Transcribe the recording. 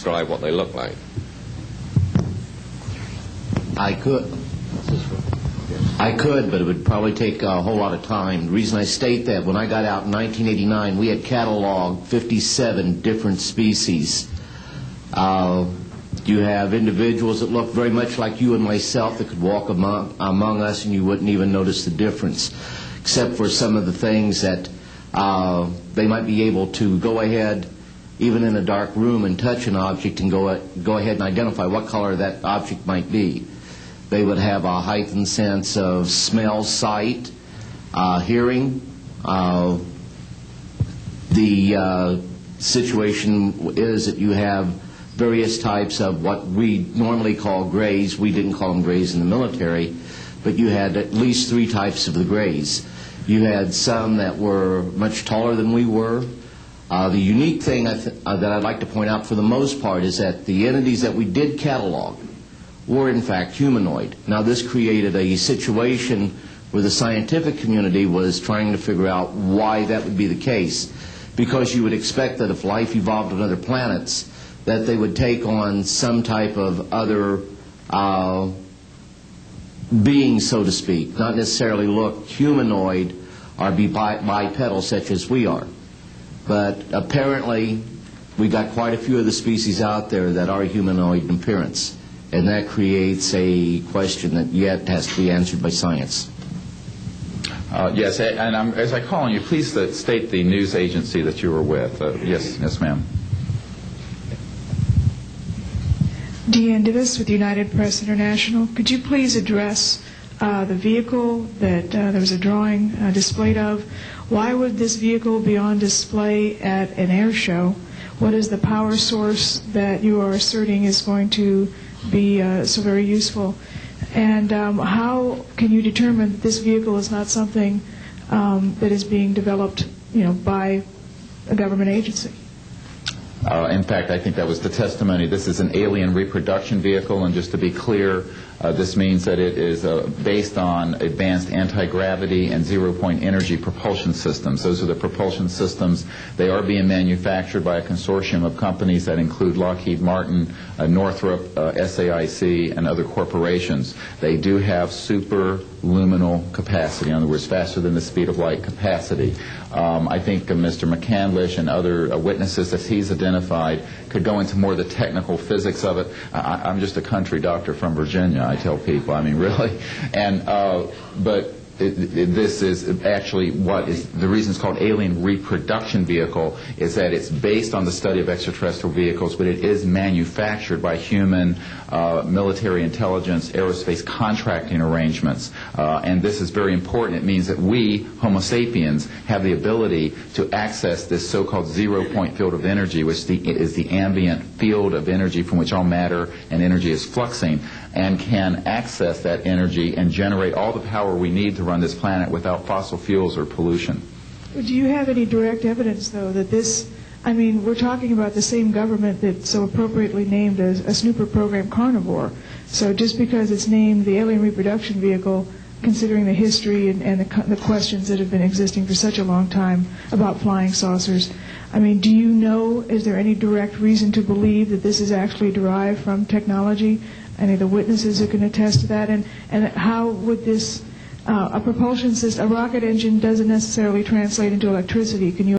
describe what they look like? I could, but it would probably take a whole lot of time. The reason I state that, when I got out in 1989, we had cataloged 57 different species. You have individuals that look very much like you and myself that could walk among us and you wouldn't even notice the difference, except for some of the things that they might be able to go ahead, even in a dark room, and touch an object and go ahead and identify what color that object might be. They would have a heightened sense of smell, sight, hearing. The situation is that you have various types of what we normally call grays. We didn't call them grays in the military, but you had at least 3 types of the grays. You had some that were much taller than we were. The unique thing that I'd like to point out for the most part is that the entities that we did catalog were in fact humanoid. Now this created a situation where the scientific community was trying to figure out why that would be the case, because you would expect that if life evolved on other planets, that they would take on some type of other being, so to speak, not necessarily look humanoid or be bipedal such as we are. But apparently we got quite a few of the species out there that are humanoid in appearance, and that creates a question that yet has to be answered by science. Yes, and as I call on you, please state the news agency that you were with. Yes, ma'am. Deanne Divis with United Press International. Could you please address the vehicle that there was a drawing displayed of? Why would this vehicle be on display at an air show? What is the power source that you are asserting is going to be so very useful? And how can you determine that this vehicle is not something that is being developed, by a government agency? In fact, I think that was the testimony. This is an alien reproduction vehicle, and just to be clear, this means that it is based on advanced anti-gravity and zero-point energy propulsion systems. Those are the propulsion systems. They are being manufactured by a consortium of companies that include Lockheed Martin, Northrop, SAIC, and other corporations. They do have superluminal capacity, in other words, faster than the speed of light capacity. I think Mr. McCandlish and other witnesses that he's identified could go into more of the technical physics of it. I'm just a country doctor from Virginia, I tell people. I mean, really. And but this is actually what is the reason it's called alien reproduction vehicle, is that it's based on the study of extraterrestrial vehicles, but it is manufactured by human military intelligence, aerospace contracting arrangements. And this is very important. It means that we, Homo sapiens, have the ability to access this so-called zero-point field of energy, which is the ambient field of energy from which all matter and energy is fluxing, and can access that energy and generate all the power we need to run this planet without fossil fuels or pollution. Do you have any direct evidence, though, that this, we're talking about the same government that's so appropriately named as a snooper program carnivore. So just because it's named the alien reproduction vehicle, considering the history and the questions that have been existing for such a long time about flying saucers, do you know, is there any direct reason to believe that this is actually derived from technology? Any of the witnesses who can attest to that? And how would this, a propulsion system, a rocket engine doesn't necessarily translate into electricity. Can you